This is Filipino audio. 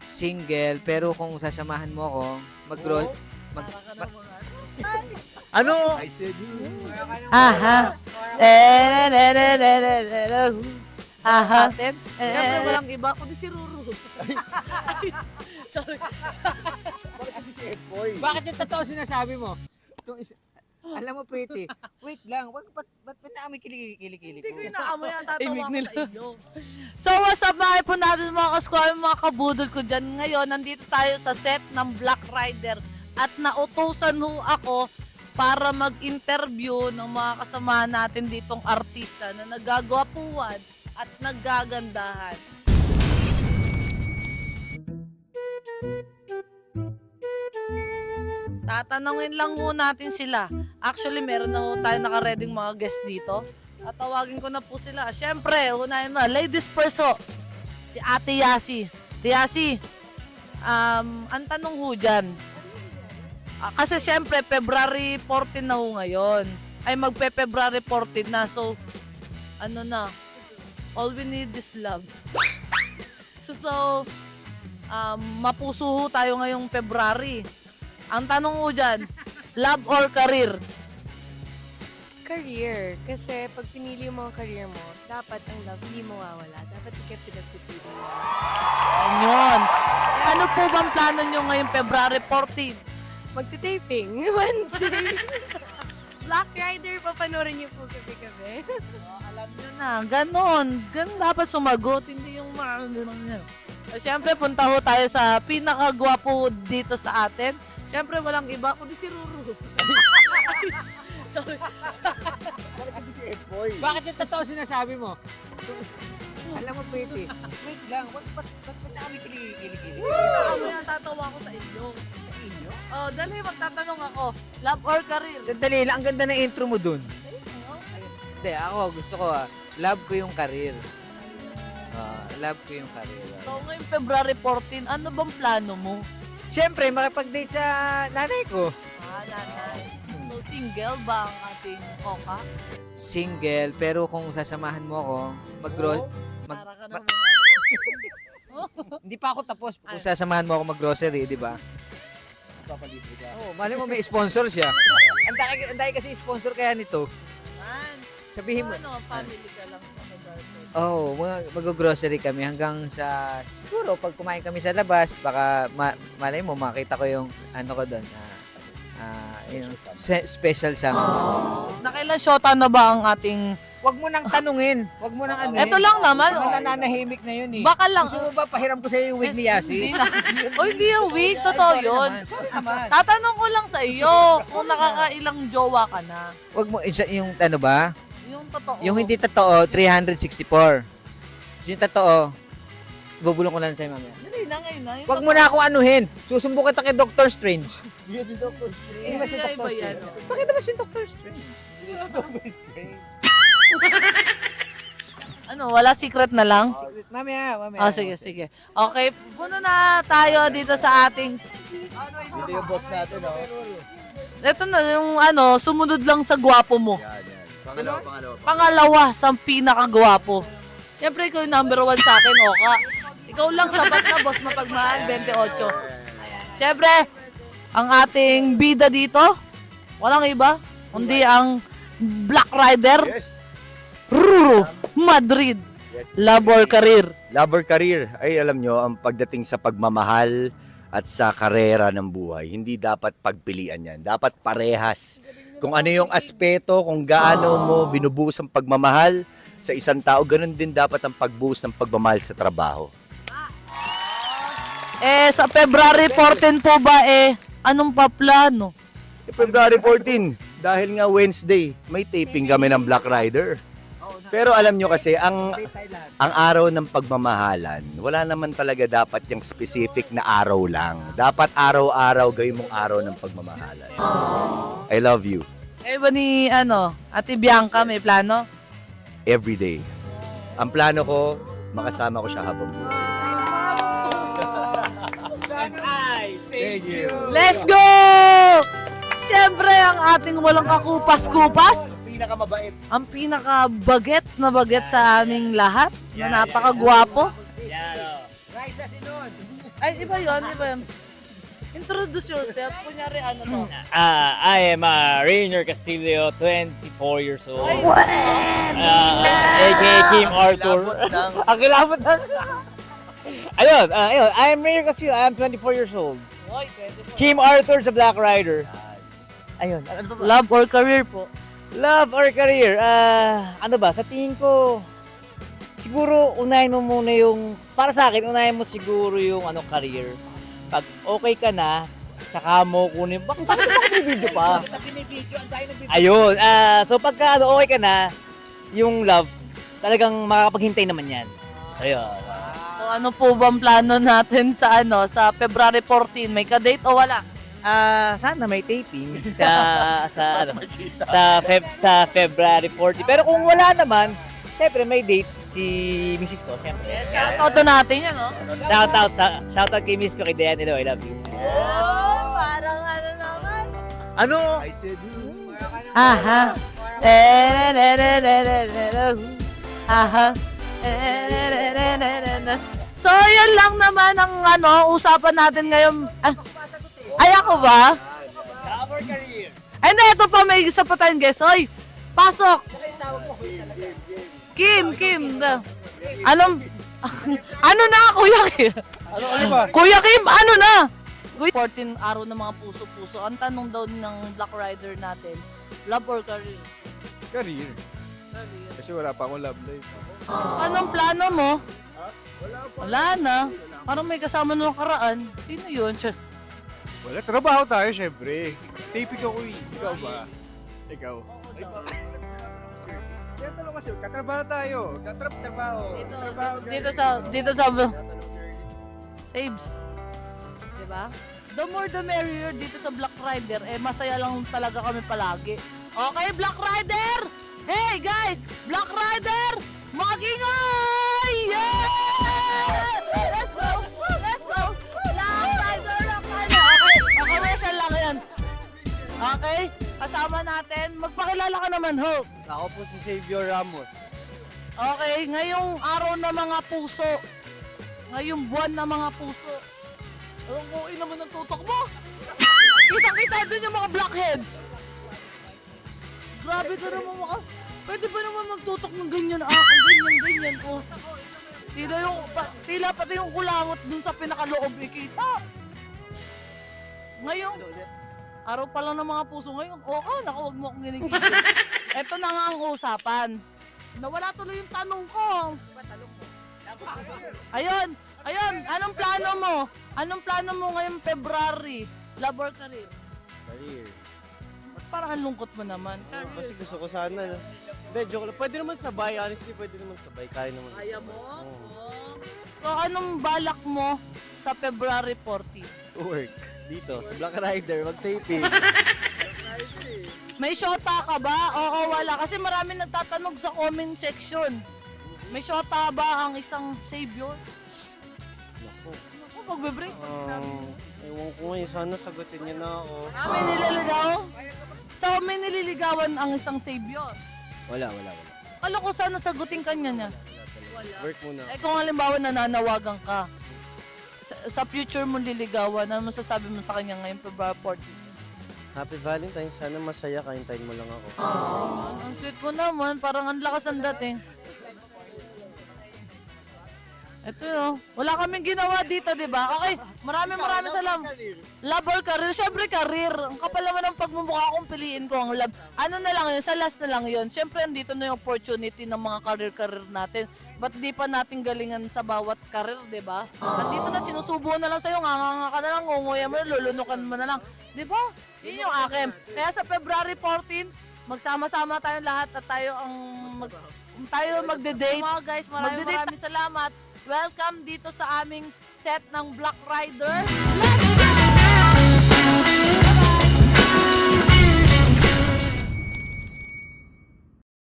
Single, pero kung sasamahan mo ako, mag, mag- Ano? I said you. Aha. Aha. Siyempre walang iba kundi si Ruru. Sorry. Bakit hindi si Edboy? Bakit yung totoo sinasabi mo? Alam mo, pretty. Wait lang, ba't na kami kilikili Hindi ko ko? inaamoy ang tatawa Imig ko nila. sa inyo. So what's up mga po natin mga kaskwami, mga kabudol ko dyan. Ngayon, nandito tayo sa set ng Black Rider at nautusan ho ako para mag-interview ng mga kasama natin ditong artista na nagagwapuan at nagagandahan. Tatanungin lang ho natin sila. Actually, meron na ho tayo nakareding mga guest dito. At tawagin ko na po sila. Siyempre, unahin mo, ladies first ho. Si Ate Yasi. Ate Yasi, ang tanong ho dyan. Kasi siyempre, February 14 na ho ngayon. Ay, magpe-February 14 na. So, ano na, all we need is love. So, mapuso ho tayo ngayong February. Ang tanong mo dyan, love or career? Career. Kasi pag pinili mo ang career mo, dapat ang love hindi mawawala. Dapat ikaw pinagpipili mo. Ayun. Ano po bang plano nyo ngayong February 14? Magte-taping. Wednesday. Black Rider, papanorin niyo po gabi-gabi. Alam nyo na, ganon. Ganon dapat sumagot, hindi yung mga... So, siyempre, punta ho tayo sa pinakagwapo dito sa atin. Siyempre, walang iba kundi si Ruru. Sorry. Bakit hindi si Edboy? Bakit yung totoo sinasabi mo? Alam mo, pretty. Wait lang, ba't na kami kilikili ko? Inaamoy ang tatawa ko sa inyo. Sa inyo? Oh, dali, magtatanong ako. Love or career? Sandali lang, ang ganda ng intro mo dun. Hindi, ako gusto ko love ko yung career. Love ko yung career. So, ngayong February 14, ano bang plano mo? Siyempre, makipag-date sa nanay ko. Nanay. So, single ba ang ating Oka? Single, pero kung sasamahan mo ako, Para ka mag- naman. hindi pa ako tapos. Kung sasamahan mo ako mag-grocery, di ba? Papalibre ka. Oo, mali mo may sponsor siya. Ang dahil kasi sponsor kaya nito. Man. Sabihin mo. Ano, family ka lang sa Magarpo. Oo, mag-grocery kami hanggang sa, siguro pag kumain kami sa labas, baka malay mo, makita ko yung ano ko doon. Yung special song. Nakailan shota na ba ang ating... Wag mo nang tanungin. Wag mo nang ano. Ito lang naman. Mga nananahimik na yun eh. Baka lang. Gusto mo ba pahiram ko sa iyo yung wig ni Yasi? Hindi na. O, hindi yung week. Totoo yun. Sorry naman. Tatanong ko lang sa iyo kung nakakailang jowa ka na. Wag mo, yung ano ba? Yung totoo. Yung hindi totoo, 364. Yung totoo, bubulong ko lang sa'yo mamaya. Dali na ngayon na. Wag mo na akong anuhin. Susumbo kita kay Doctor Strange. Hindi si Dr. Strange. Hindi na iba yan. Pakita mo si Doctor Strange. Hindi si Dr. Strange. Ano, wala secret na lang? Mamaya. Sige. Okay, puno na tayo dito sa ating... Dito yung boss natin, oh. Ito na, yung ano, sumunod lang sa gwapo mo. Yan. Pangalawa. Pangalawa sa pinakagwapo. Siyempre, ikaw yung number 1 sa akin, Oka. Ikaw lang sapat na, boss, mapagmahal, 28. Siyempre, ang ating bida dito, walang iba, kundi ang Black Rider, Yes. Ruru, Madrid, Yes. love or career. Love or career. Ay, alam nyo, ang pagdating sa pagmamahal at sa karera ng buhay, hindi dapat pagpilian yan. Dapat parehas. Kung ano yung aspeto, kung gaano mo binubuhos ang pagmamahal sa isang tao, ganun din dapat ang pagbuhos ng pagmamahal sa trabaho. Sa February 14 po ba, anong paplano? February 14, dahil nga Wednesday, may taping kami ng Black Rider. Pero alam nyo kasi, ang araw ng pagmamahalan, wala naman talaga dapat yung specific na araw lang. Dapat araw-araw gawin mong araw ng pagmamahalan. I love you. Ba ni, Ate Bianca, may plano? Every day. Ang plano ko, makasama ko siya habang buhay. Thank you. Let's go! Siyempre, ang ating walang kakupas-kupas, Pinakamabait. ang pinaka-bagets na bagets sa aming lahat, na napakagwapo. Raisa Sinon. Ay, iba yun, iba yun. Introduce yourself. Kunyari, ano to? I am Rainier Castillo, 24 years old. Ay, aka Kim Arthur. Ang kilabot lang. Ayun, I am Rainier Castillo, I am 24 years old. Oy, Kim Arthur sa Black Rider. Ayun, ano ba? love or career po? Love or career? Ano ba, sa tingin ko, siguro unahin mo muna yung, para sa akin, unahin mo siguro yung career. Pag okay ka na, tsaka mo kunin, bakit ba binibidyo pa? Ayun, so pagka okay ka na, yung love, talagang makakapaghintay naman yan. So yun. So ano po bang plano natin sa sa February 14? May ka-date o wala? Sana may taping sa February 40. Pero kung wala naman, syempre may date si Mrs. ko, syempre. Shoutout na natin yan, no? Shoutout kay Miss ko, kay Diane. Hello, I love you. Parang ano naman. Ano? I said, Aha. Aha. So, yan lang naman ang usapan natin ngayon. Ay, ako ba? Love or career? Ay, hindi, ito pa, may isa pa tayong guest. Oy, pasok! Kim. Anong, ano na, Kuya Kim? ano ba? Kuya Kim, ano na? 14 araw ng mga puso-puso. Ang tanong daw ng Black Rider natin, love or career? Career. Kasi wala pa akong love life. Anong plano mo? Wala na. Parang may kasama nung karaan. Sino yun? Wala, trabaho tayo syempre. Taping ako eh. Ikaw ba? Ikaw. Kaya tanong kasi, katrabaho tayo. Katrabaho. Dito sa Saves. Diba? The more the merrier dito sa Black Rider, masaya lang talaga kami palagi. Okay, Black Rider! Hey guys! Black Rider! Mag-ingay! Yeah! Let's go! Let's go! Black Rider! Okay, commercial lang yan. Okay, kasama natin. Magpakilala ka naman, Hope. Ako po si Xavier Ramos. Okay, ngayong araw na mga puso. Ngayong buwan na mga puso. Ang buhay naman ng tutok mo. Kitang-kita din yung mga blackheads. Grabe ka naman Pwede ba naman magtutok ng ganyan? Ganyan. Oh. Tila pati yung kulangot dun sa pinakaloob ikita. Ngayong, araw pa lang ng mga puso ngayon. Naku, huwag mo akong ginigigil. Ito na nga ang usapan. Nawala tuloy yung tanong ko. Ayun, anong plano mo? Anong plano mo ngayong February? Love or career? Career. Ba't parang ang lungkot mo naman? Kasi gusto ko sana. Hindi, joke lang. Pwede naman sabay. Honestly, pwede naman sabay. Kaya naman. Kaya mo? Oo. Oh. So, anong balak mo sa February 14? Work. Dito, sa Black Rider. Mag-taping. May shota ka ba? Oo, wala. Kasi marami nagtatanong sa comment section. May shota ba ang isang savior? Naku. Ako, magbe-break pa sinabi. Ewan ko ngayon. Sana sagutin niyo na ako. May nililigaw? So, may nililigawan ang isang savior? Wala. Alam ko sana sagutin kanya niya. Work muna. Kung halimbawa nananawagan ka, sa future mo liligawan, ano masasabi mo sa kanya ngayon February 14? Happy Valentine's. Sana masaya. Kaintayin mo lang ako. Ang sweet mo naman, parang ang lakas ang dating. Ito yun. Wala kaming ginawa dito, di ba? Okay, maraming salamat. Love or career? Siyempre career. Ang kapal naman ng pagmumukha kong piliin ko ang love. Ano na lang yun? Sa last na lang yun. Siyempre, andito na yung opportunity ng mga career natin. Ba't di pa natin galingan sa bawat career, di ba? Andito na, sinusubo na lang sa'yo. Nganga ka na lang, ngunguya mo na, lulunukan mo na lang. Di ba? Yun yung akin. Kaya sa February 14, magsama-sama tayo lahat at tayo magde-date. Mga guys, maraming salamat. Welcome dito sa aming set ng Black Rider. Let's